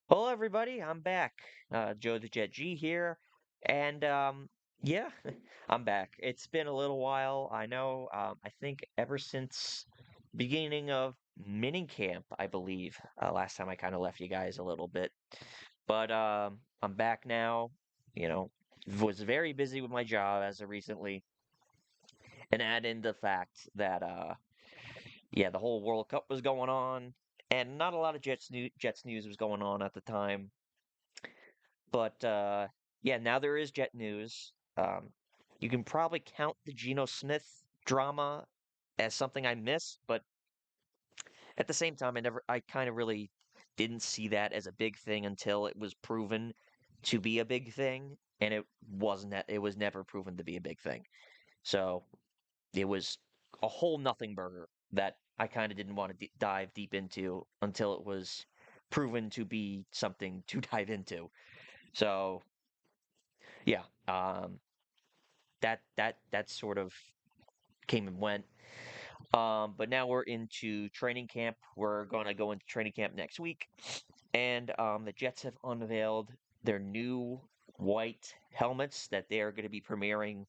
Hello, everybody. I'm back. Joe the Jet G here, and yeah, I'm back. It's been a little while. I know. I think ever since beginning of mini camp, I believe. Last time I kind of left you guys a little bit, but I'm back now. You know, was very busy with my job as of recently, and add in the fact that yeah, the whole World Cup was going on, and not a lot of Jets news was going on at the time. But yeah, now there is Jet news. You can probably count the Geno Smith drama as something I missed, but at the same time, I kind of really didn't see that as a big thing until it was proven to be a big thing, and it wasn't. It was never proven to be a big thing. So it was a whole nothing burger that I kind of didn't want to dive deep into until it was proven to be something to dive into. So yeah, that sort of came and went. But now we're into training camp. We're going to go into training camp next week, and the Jets have unveiled their new white helmets that they are going to be premiering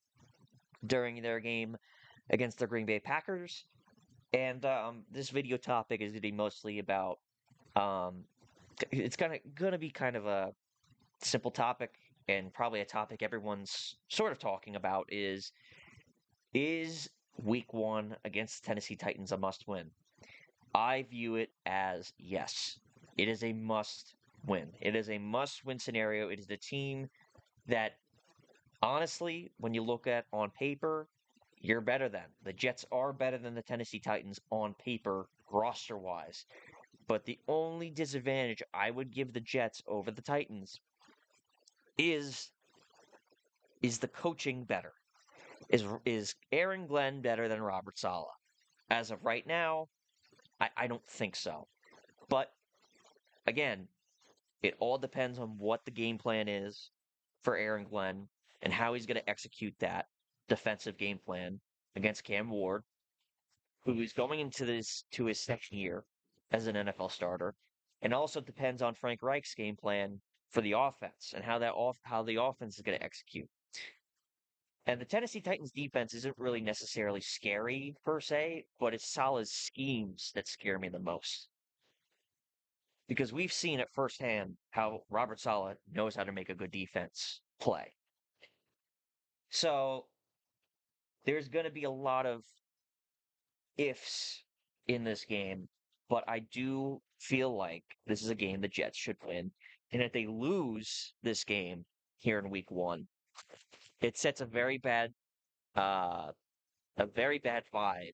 during their game against the Green Bay Packers. And this video topic is going to be mostly about. Um, it's gonna be kind of a simple topic, and probably a topic everyone's sort of talking about is week one against the Tennessee Titans a must win? I view it as yes. It is a must win. It is a must win scenario. It is the team that, honestly, when you look at on paper, you're better than. The Jets are better than the Tennessee Titans on paper, roster wise. But the only disadvantage I would give the Jets over the Titans is is the coaching better? Is Aaron Glenn better than Robert Sala? As of right now, I don't think so. But again, it all depends on what the game plan is for Aaron Glenn and how he's going to execute that defensive game plan against Cam Ward, who is going into this to his second year as an NFL starter. And also depends on Frank Reich's game plan for the offense and how the offense is going to execute. And the Tennessee Titans defense isn't really necessarily scary per se, but it's Salah's schemes that scare me the most. Because we've seen it firsthand how Robert Saleh knows how to make a good defense play. So there's going to be a lot of ifs in this game, but I do feel like this is a game the Jets should win. And if they lose this game here in week one, it sets uh a very bad vibe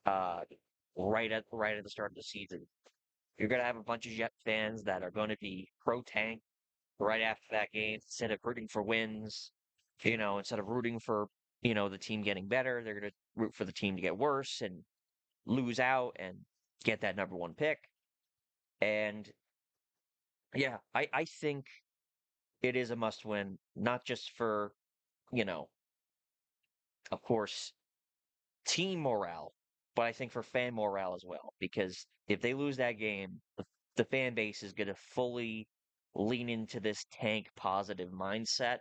uh right at the start of the season. You're gonna have a bunch of Jet fans that are gonna be pro tank right after that game instead of rooting for wins, instead of rooting for, the team getting better, they're going to root for the team to get worse and lose out and get that number one pick. And yeah, I think it is a must win, not just for, you know, of course, team morale, but I think for fan morale as well. Because if they lose that game, the fan base is going to fully lean into this tank positive mindset.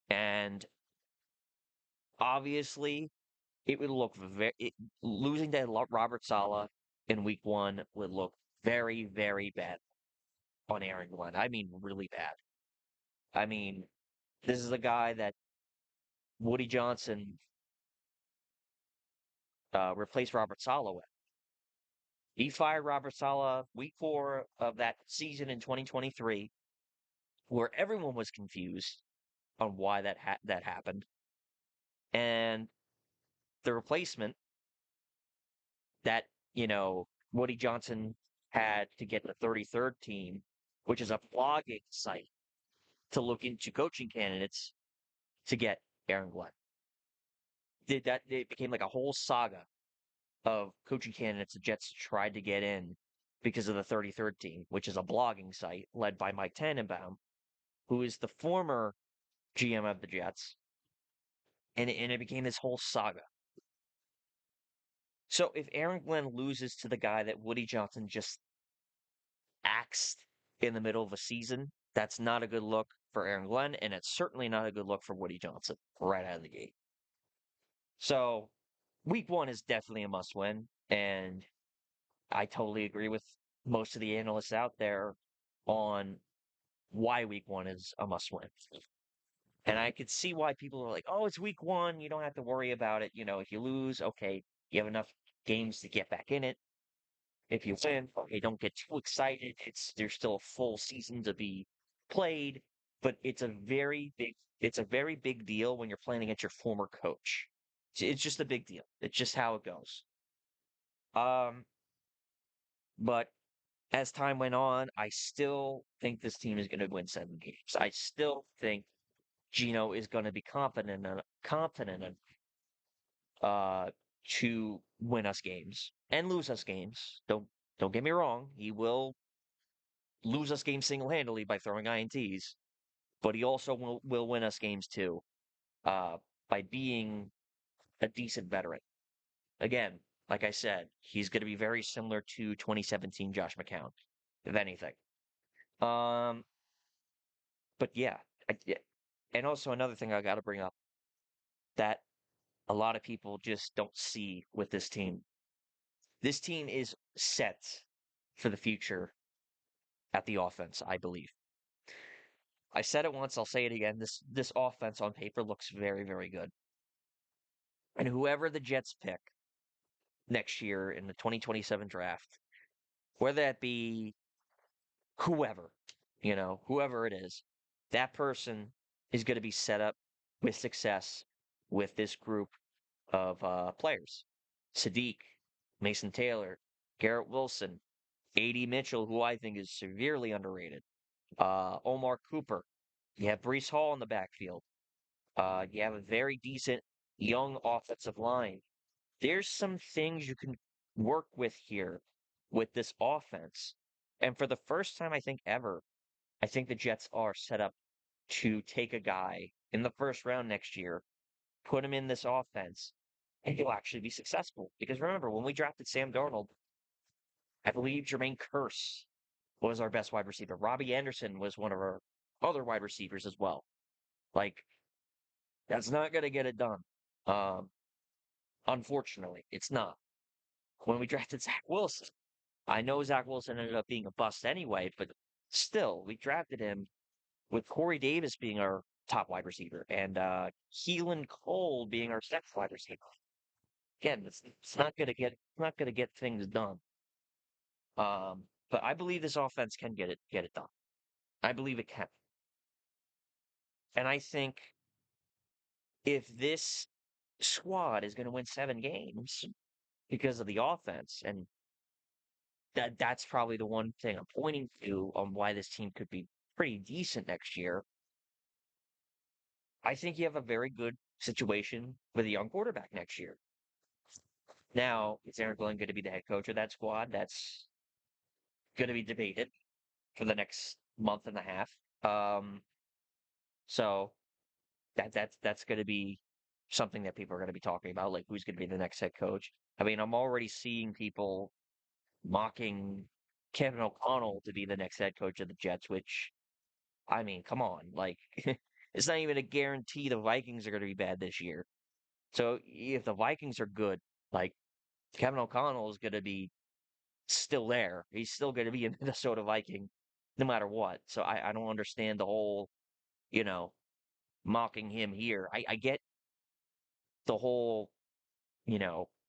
And obviously, it would look losing to Robert Saleh in week one would look very, very bad on Aaron Glenn. I mean, really bad. I mean, this is a guy that Woody Johnson replaced Robert Saleh with. He fired Robert Saleh week four of that season in 2023, where everyone was confused on why that happened, and the replacement that, Woody Johnson had to get the 33rd team, which is a blogging site to look into coaching candidates to get Aaron Glenn. It became like a whole saga of coaching candidates the Jets tried to get in because of the 33rd team, which is a blogging site led by Mike Tannenbaum, who is the former GM of the Jets, and it became this whole saga. So if Aaron Glenn loses to the guy that Woody Johnson just axed in the middle of a season. That's not a good look for Aaron Glenn, and it's certainly not a good look for Woody Johnson right out of the gate. So, week one is definitely a must win, and I totally agree with most of the analysts out there on why week one is a must win. And I could see why people are like, oh, it's week one. You don't have to worry about it. If you lose, okay, you have enough games to get back in it. If you win, okay, don't get too excited. There's still a full season to be played, but it's a very big deal when you're playing against your former coach. It's just a big deal. It's just how it goes. Um, but as time went on, I still think this team is going to win 7 games. I still think Gino is going to be confident uh, to win us games and lose us games. Don't get me wrong. He will lose us games single-handedly by throwing INTs, but he also will win us games too uh, by being a decent veteran. Again, like I said, he's going to be very similar to 2017 Josh McCown, if anything. Um, but yeah, yeah. And also another thing I got to bring up that a lot of people just don't see with this team. This team is set for the future at the offense, I believe. I said it once, I'll say it again. This offense on paper looks very, very good. And whoever the Jets pick next year in the 2027 draft, whether that be whoever, whoever it is, that person is going to be set up with success with this group of players. Sadiq, Mason Taylor, Garrett Wilson, A.D. Mitchell, who I think is severely underrated. Omar Cooper. You have Brees Hall in the backfield. You have a very decent young offensive line. There's some things you can work with here with this offense. And for the first time, I think ever, I think the Jets are set up to take a guy in the first round next year, put him in this offense, and he'll actually be successful. Because remember, when we drafted Sam Darnold, I believe Jermaine Curse was our best wide receiver. Robbie Anderson was one of our other wide receivers as well. Like, that's not going to get it done. Um, Unfortunately, it's not. When we drafted Zach Wilson, I know Zach Wilson ended up being a bust anyway, but still, we drafted him with Corey Davis being our top wide receiver and Keelan Cole being our second wide receiver. Again, it's not gonna get things done. But I believe this offense can get it done. I believe it can. And I think if this squad is going to win 7 games because of the offense, and that's probably the one thing I'm pointing to on why this team could be pretty decent next year. I think you have a very good situation with a young quarterback next year. Now, is Aaron Glenn going to be the head coach of that squad? That's going to be debated for the next month and a half. Um, so that's going to be something that people are going to be talking about, like who's going to be the next head coach. I mean, I'm already seeing people mocking Kevin O'Connell to be the next head coach of the Jets, which, I mean, come on. Like, it's not even a guarantee the Vikings are going to be bad this year. So if the Vikings are good, like, Kevin O'Connell is going to be still there. He's still going to be a Minnesota Viking no matter what. So I don't understand the whole, you know, mocking him here. I get the whole,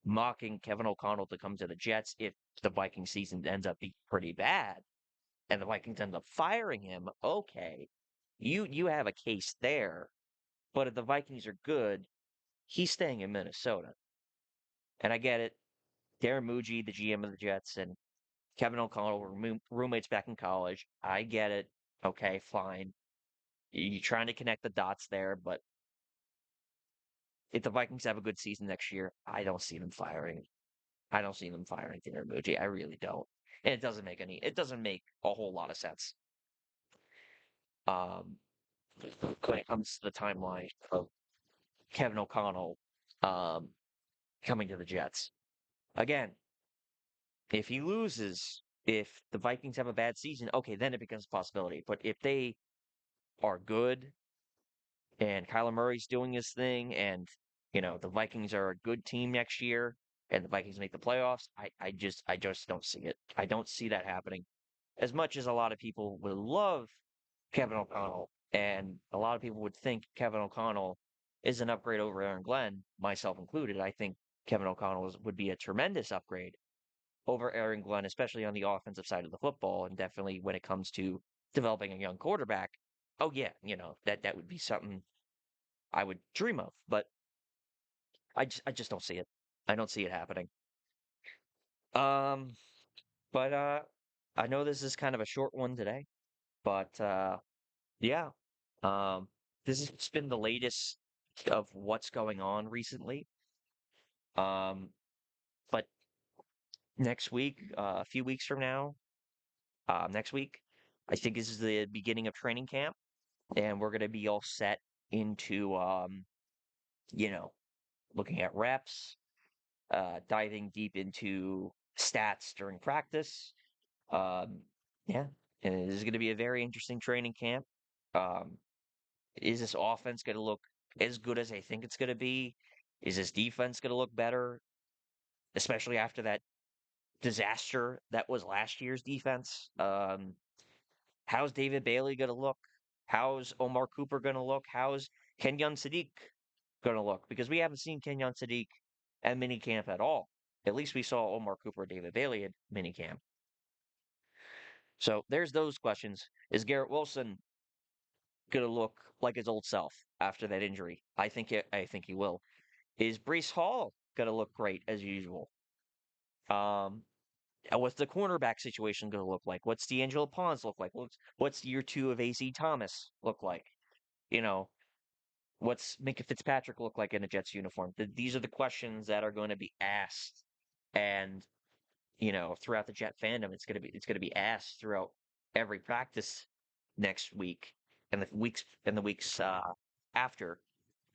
mocking Kevin O'Connell to come to the Jets if the Viking season ends up being pretty bad and the Vikings end up firing him. Okay, you have a case there. But if the Vikings are good, he's staying in Minnesota. And I get it. Darren Muji, the GM of the Jets, and Kevin O'Connell were roommates back in college. I get it. Okay, fine. You're trying to connect the dots there, but if the Vikings have a good season next year, I don't see them firing. I don't see them firing Darren Muji. I really don't. And it doesn't make a whole lot of sense. Um, when it comes to the timeline of Kevin O'Connell um, coming to the Jets. Again, if he loses If the Vikings have a bad season, okay, then it becomes a possibility. But if they are good and Kyler Murray's doing his thing, and the Vikings are a good team next year, and the Vikings make the playoffs, I just don't see it. I don't see that happening. As much as a lot of people would love Kevin O'Connell, and a lot of people would think Kevin O'Connell is an upgrade over Aaron Glenn, myself included. I think Kevin O'Connell would be a tremendous upgrade over Aaron Glenn, especially on the offensive side of the football, and definitely when it comes to developing a young quarterback. Oh yeah, that would be something I would dream of, but I just don't see it. I don't see it happening. Um, but I know this is kind of a short one today, but yeah, um, this has been the latest of what's going on recently. Um, but next week, a few weeks from now, next week, I think this is the beginning of training camp, and we're gonna be all set into you know, looking at reps, diving deep into stats during practice. Um, yeah, and this is going to be a very interesting training camp. Um, is this offense going to look as good as I think it's going to be? Is this defense going to look better, especially after that disaster that was last year's defense? How's David Bailey going to look? How's Omar Cooper going to look? How's Kenyon Sadiq going to look? Because we haven't seen Kenyon Sadiq at minicamp at all. At least we saw Omar Cooper, David Bailey at minicamp. So there's those questions. Is Garrett Wilson going to look like his old self after that injury? I think he will. Is Brees Hall going to look great as usual? Um, what's the cornerback situation going to look like? What's D'Angelo Pons look like? What's year two of AC Thomas look like? You know, what's Minka Fitzpatrick look like in a Jets uniform? These are the questions that are going to be asked, and throughout the Jet fandom, it's gonna be asked throughout every practice next week and the weeks after,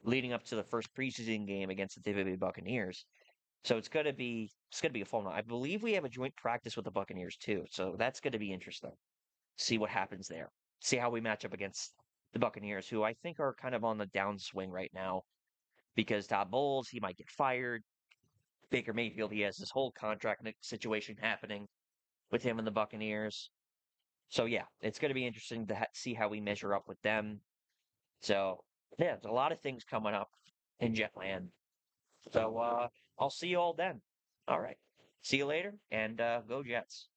leading up to the first preseason game against the Tampa Bay Buccaneers. So it's gonna be a full night. I believe we have a joint practice with the Buccaneers too, so that's gonna be interesting. See what happens there. See how we match up against the Buccaneers, who I think are kind of on the downswing right now because Todd Bowles, he might get fired. Baker Mayfield, he has this whole contract situation happening with him and the Buccaneers. So yeah, it's going to be interesting to see how we measure up with them. So yeah, there's a lot of things coming up in Jetland. So I'll see you all then. All right. See you later and go Jets.